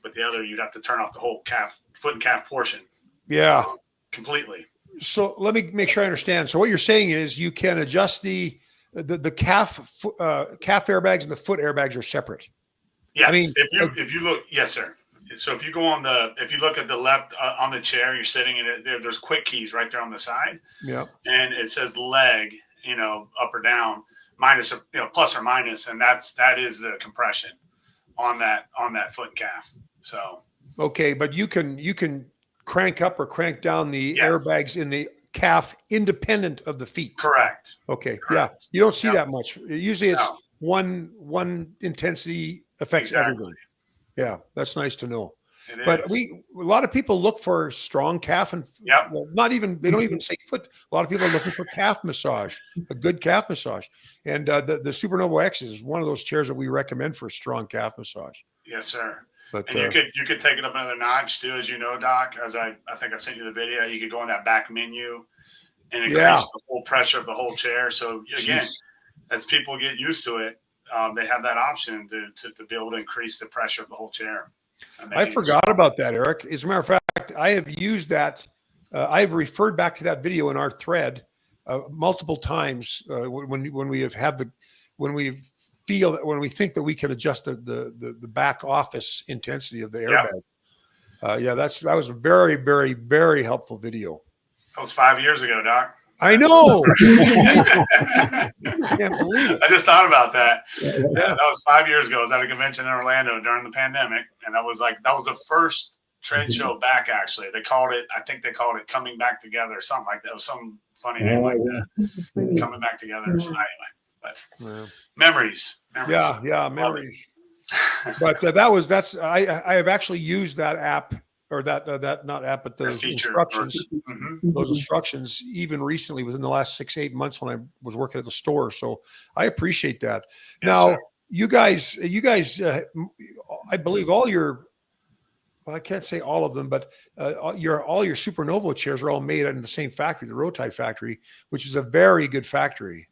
but the other, you'd have to turn off the whole foot and calf portion. Yeah. Completely. So let me make sure I understand. So what you're saying is you can adjust the calf airbags and the foot airbags are separate. Yes. I mean, if you look, yes, sir. So if you go if you look at the left on the chair, you're sitting in it. There's quick keys right there on the side. Yeah. And it says leg, up or down, minus or plus or minus, and that is the compression on that foot and calf. So. Okay, but you can crank up or crank down the airbags in the calf independent of the feet. Correct. Okay. Correct. Yeah. You don't see that much. Usually it's one intensity affects everyone. Yeah. That's nice to know. But a lot of people look for strong calf and they don't even say foot. A lot of people are looking for calf massage, a good calf massage. And the Supernova X is one of those chairs that we recommend for strong calf massage. Yes, sir. But, and you could take it up another notch too, as you know, Doc. As I think I've sent you the video, you could go in that back menu and increase the whole pressure of the whole chair. So again, as people get used to it, they have that option to be able to increase the pressure of the whole chair. I forgot about that, Eric. As a matter of fact, I have used that. I've referred back to that video in our thread multiple times when we think that we can adjust the back office intensity of the airbag. That was a very, very, very helpful video. That was 5 years ago, Doc. I know. I can't believe it. I just thought about that. That was 5 years ago. I was at a convention in Orlando during the pandemic, and that was the first trade show back. Actually, I think they called it Coming Back Together or something like that. It was some funny name like that. Coming Back Together. So anyway, but memories. Yeah, memories. But I have actually used that app, or that not app, but those instructions. Those instructions even recently within the last 6-8 months when I was working at the store. So I appreciate that. Yes, Now, sir. you guys, I believe all your, well, I can't say all of them, but all your Super Novo chairs are all made in the same factory, the Rotei factory, which is a very good factory.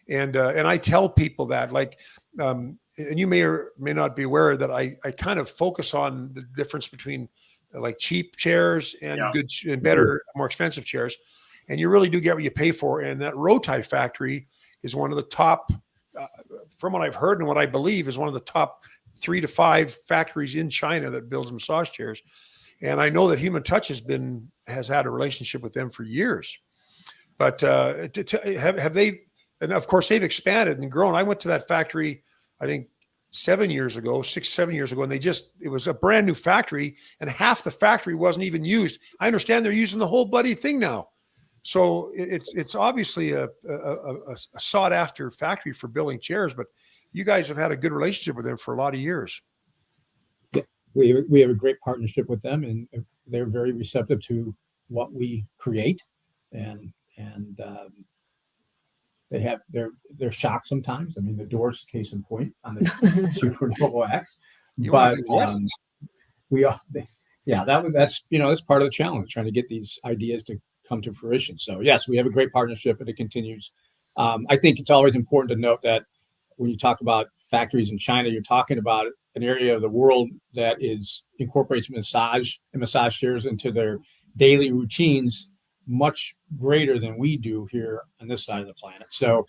And I tell people that, like, and you may or may not be aware that I kind of focus on the difference between like cheap chairs and good and better, more expensive chairs. And you really do get what you pay for. And that Rotei factory is one of the top, from what I've heard and what I believe, is one of the top 3 to 5 factories in China that builds massage chairs. And I know that Human Touch has had a relationship with them for years. But have they? And of course, they've expanded and grown. I went to that factory, I think 7 years ago, 6-7 years ago, and it was a brand new factory, and half the factory wasn't even used. I understand they're using the whole bloody thing now. So it's obviously a sought after factory for building chairs, but you guys have had a good relationship with them for a lot of years. Yeah, we have a great partnership with them, and they're very receptive to what we create, and they're shocked sometimes. I mean, the door's case in point on the Super Novo X, but that's part of the challenge, trying to get these ideas to come to fruition. So yes, we have a great partnership, and it continues. I think it's always important to note that when you talk about factories in China, you're talking about an area of the world that incorporates massage and massage chairs into their daily routines much greater than we do here on this side of the planet. So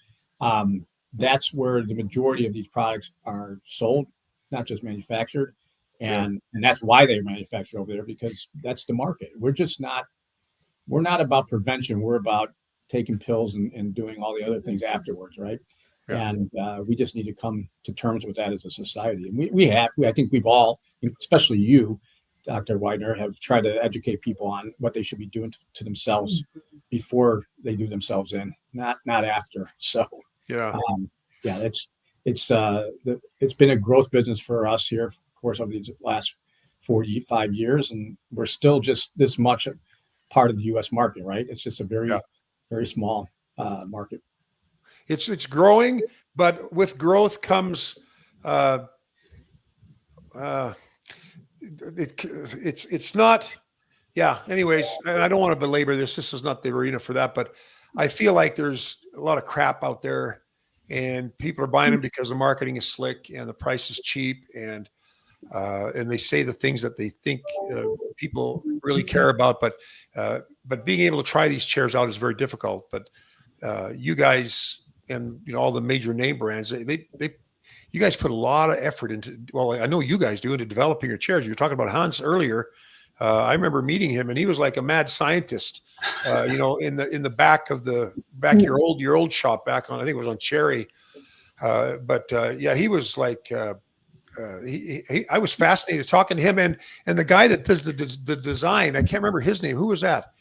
that's where the majority of these products are sold, not just manufactured. And that's why they're manufactured over there, because that's the market. We're not about prevention. We're about taking pills and doing all the other things afterwards, right? Yeah. And we just need to come to terms with that as a society. And I think we've all, especially you, Dr. Widener, have tried to educate people on what they should be doing to themselves before they do themselves in, not after. So it's been a growth business for us here, of course, over these last 45 years, and we're still just this much part of the U.S. market, right? It's just a very, very small market. It's growing, but with growth comes it's not. Yeah. Anyways, and I don't want to belabor this. This is not the arena for that, but I feel like there's a lot of crap out there, and people are buying them because the marketing is slick and the price is cheap, and they say the things that they think people really care about. But being able to try these chairs out is very difficult. But you guys and all the major name brands, you guys put a lot of effort into. Well, I know you guys do, into developing your chairs. You were talking about Hans earlier. I remember meeting him, and he was like a mad scientist. In the back of your old shop back on, I think it was on Cherry. He was like. I was fascinated talking to him, and the guy that does the design. I can't remember his name. Who was that?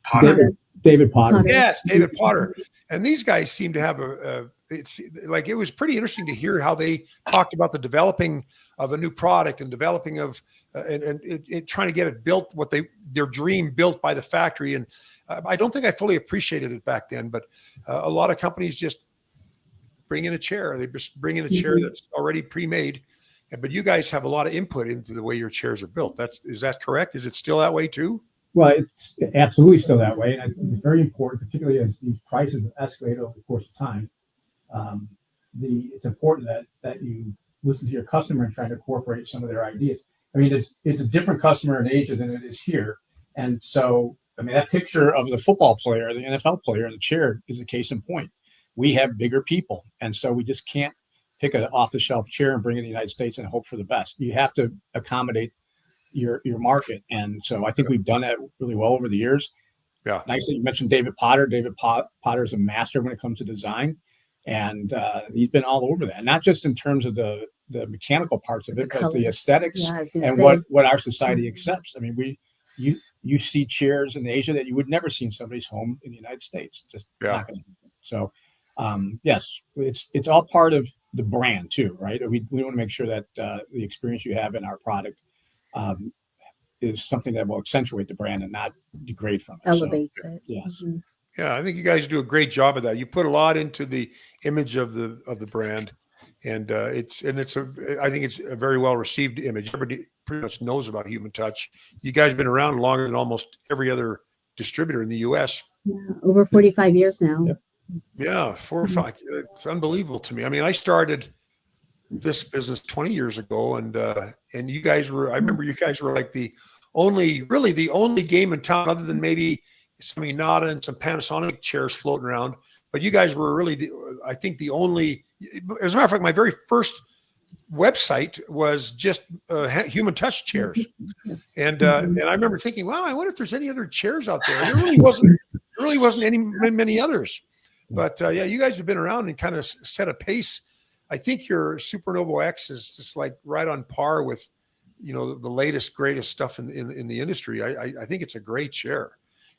Potter. David Potter. Yes, David Potter. And these guys seem to have it was pretty interesting to hear how they talked about the developing of a new product and developing of and trying to get it built, their dream built by the factory. And I don't think I fully appreciated it back then, but a lot of companies just bring in a chair. They just bring in a chair that's already pre-made. But you guys have a lot of input into the way your chairs are built. Is that correct? Is it still that way too? Well, it's absolutely still that way. And I think it's very important, particularly as these prices escalate over the course of time. It's important that you listen to your customer and try to incorporate some of their ideas. I mean, it's a different customer in Asia than it is here. And so, I mean, that picture of the football player, the NFL player in the chair is a case in point. We have bigger people. And so we just can't pick an off-the-shelf chair and bring it to the United States and hope for the best. You have to accommodate your market. And so I think we've done that really well over the years. Yeah. Nice that you mentioned David Potter. David Potter is a master when it comes to design. And he's been all over that, not just in terms of the the mechanical parts of it, The but the colors. aesthetics Yeah, I was gonna and say. what our society accepts. I mean, you see chairs in Asia that you would never see in somebody's home in the United States. Just Yeah. not going to happen. So, yes, it's all part of the brand too, right? We want to make sure that the experience you have in our product is something that will accentuate the brand and not degrade from it. Elevates it. Yes. Mhm. Yeah, I think you guys do a great job of that. You put a lot into the image of the brand, and I think it's a very well received image. Everybody pretty much knows about Human Touch. You guys have been around longer than almost every other distributor in the U.S. Yeah, over 45 years now. Yep. Yeah, 4 or 5. It's unbelievable to me. I mean, I started this business 20 years ago, and you guys were. I remember you guys were like the only game in town, other than maybe some Inada and some Panasonic chairs floating around. But you guys were really, I think, the only. As a matter of fact, my very first website was just Human Touch chairs, and I remember thinking, wow, I wonder if there's any other chairs out there. There really wasn't many others. But yeah, you guys have been around and kind of set a pace. I think your Super Novo X is just like right on par with, the latest, greatest stuff in the industry. I think it's a great chair,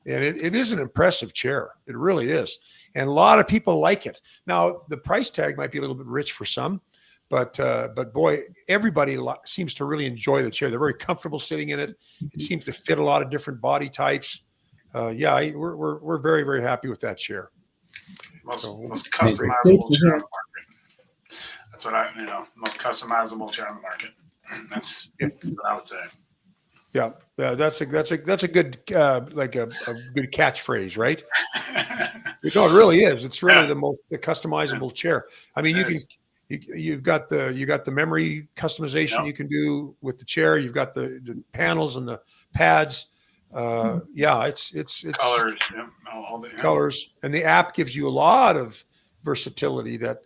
and it is an impressive chair. It really is. And a lot of people like it. Now, the price tag might be a little bit rich for some, but boy, everybody seems to really enjoy the chair. They're very comfortable sitting in it. It seems to fit a lot of different body types. Yeah, we're very, very happy with that chair. Most Great. customizable chair on the market. That's what most customizable chair on the market. That's what I would say. Yeah, that's a good like a good catchphrase, right? No, it really is. It's really the customizable chair. I mean, you've got the memory customization you can do with the chair. You've got the panels and the pads. Yeah, it's Colors, all the colors, and the app gives you a lot of versatility that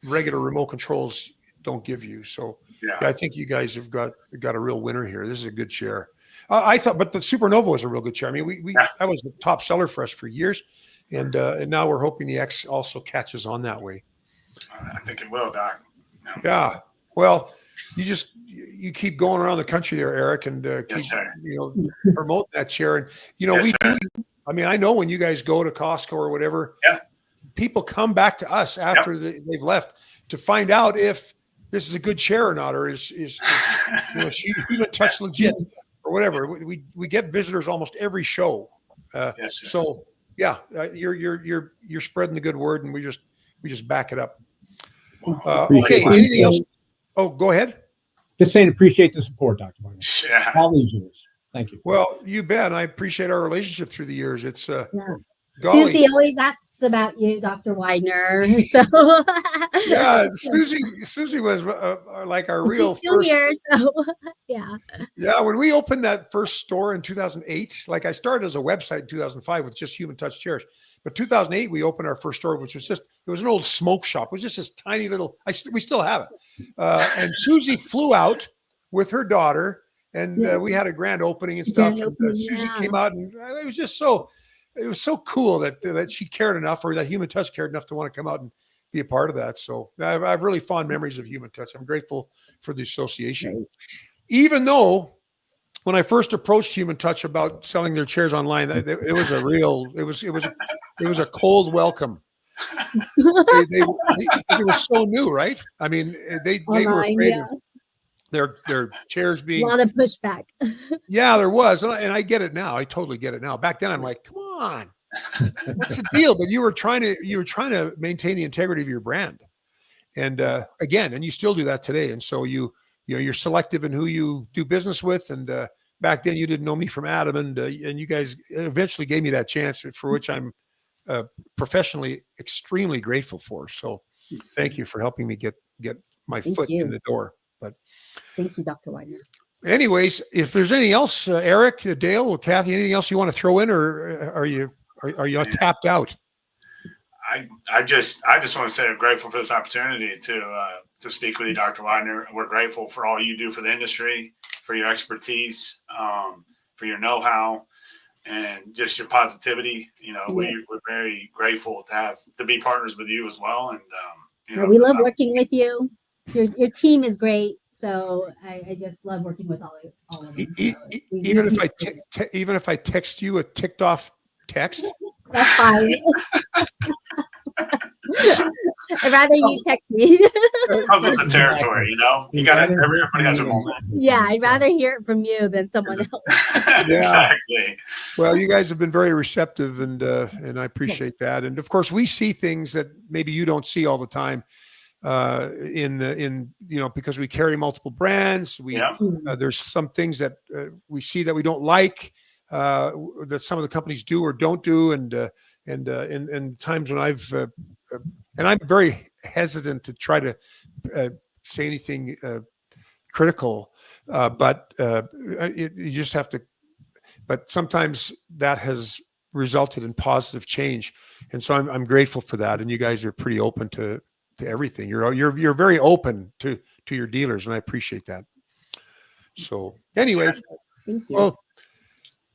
regular remote controls don't give you. So yeah, I think you guys have got a real winner here. This is a good chair. I thought, but the Super Novo is a real good chair. I mean, that was the top seller for us for years, and now we're hoping the X also catches on that way. I think it will, Doc. Yeah. Well, you keep going around the country there, Eric, and keep promoting that chair. And I mean, I know when you guys go to Costco or whatever, people come back to us after they've left to find out if this is a good chair or not, or is Human Touch legit or whatever. We get visitors almost every show. So yeah, you're spreading the good word, and we just back it up. Okay. Anything else? Oh, go ahead. Just saying, appreciate the support, Dr. Martin. Yeah. All these years. Thank you. Well, you bet. I appreciate our relationship through the years. It's Golly. Susie always asks about you, Dr. Widener. So yeah, Susie was like our real. She's still here, so yeah. Yeah, when we opened that first store in 2008, like I started as a website in 2005 with just Human Touch chairs, but 2008 we opened our first store, which was it was an old smoke shop. It was just this tiny little. We still have it, and Susie flew out with her daughter, and we had a grand opening and stuff. And Susie came out, and it was just so. It was so cool that she cared enough, or that Human Touch cared enough to want to come out and be a part of that. So I have really fond memories of Human Touch. I'm grateful for the association. Right. Even though when I first approached Human Touch about selling their chairs online, it was a cold welcome. It was so new, right? I mean, they were afraid of their chairs being a lot of pushback. Yeah, there was, and I get it now. I totally get it now. Back then, I'm like, come on, what's the deal? But you were trying to maintain the integrity of your brand, and and you still do that today. And so you're selective in who you do business with. And back then, you didn't know me from Adam, and you guys eventually gave me that chance, for which I'm professionally extremely grateful for. So thank you for helping me get my foot in the door. But thank you, Dr. Widener. Anyways, if there's anything else, Eric, Dale, or Kathy, anything else you want to throw in, or are you tapped out? I just want to say I'm grateful for this opportunity to speak with you, Dr. Widener. We're grateful for all you do for the industry, for your expertise, for your know-how, and just your positivity. We're very grateful to be partners with you as well. And we love working with you. your team is great. So I just love working with all of them. So Even if even if I text you a ticked off text, that's fine. I'd rather you text me. Comes with the territory, you know. You got to. Everybody has a moment. Yeah, I'd rather hear it from you than someone else. Exactly. well, you guys have been very receptive, and I appreciate that. And of course, we see things that maybe you don't see all the time. In because we carry multiple brands, there's some things that we see that we don't like, that some of the companies do or don't do, and times when and I'm very hesitant to try to say anything critical, but you just have to. But sometimes that has resulted in positive change, and so I'm grateful for that. And you guys are pretty open to everything. You're very open to your dealers, and I appreciate that. So, anyways, Thank you. well,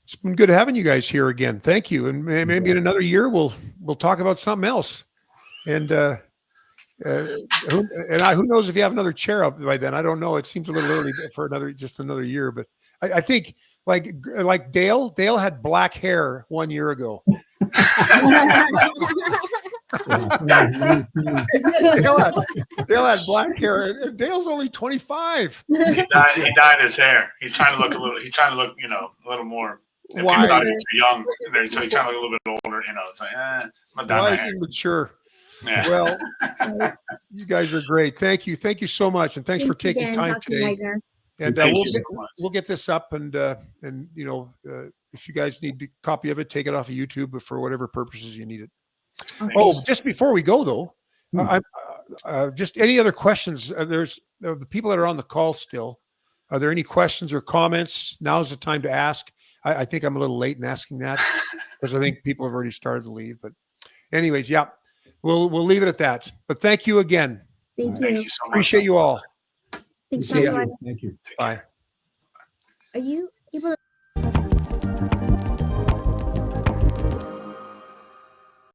it's been good having you guys here again. Thank you, and maybe in another year we'll talk about something else. And who knows if you have another chair up by then? I don't know. It seems a little early for another year, but I think like Dale had black hair 1 year ago. Dale had black hair, and Dale's only 25. He dyed his hair. He's trying to look a little more. Why? Thought he was too young, so he's trying to look a little bit older. It's like, I'm gonna dye my hair. Mature. Yeah. Well, you guys are great. Thank you so much, and thanks for taking again, time Dr. today. Wagner. And we'll get this up, and if you guys need a copy of it, take it off of YouTube for whatever purposes you need it. Oh, just before we go though, just any other questions? There's the people that are on the call still. Are there any questions or comments? Now's the time to ask. I think I'm a little late in asking that because I think people have already started to leave. But anyways, yeah, we'll leave it at that. But thank you again. Thank Thank you. you so much. Appreciate you all. Thanks, See ya. everyone. Thank you. Bye. Are you able to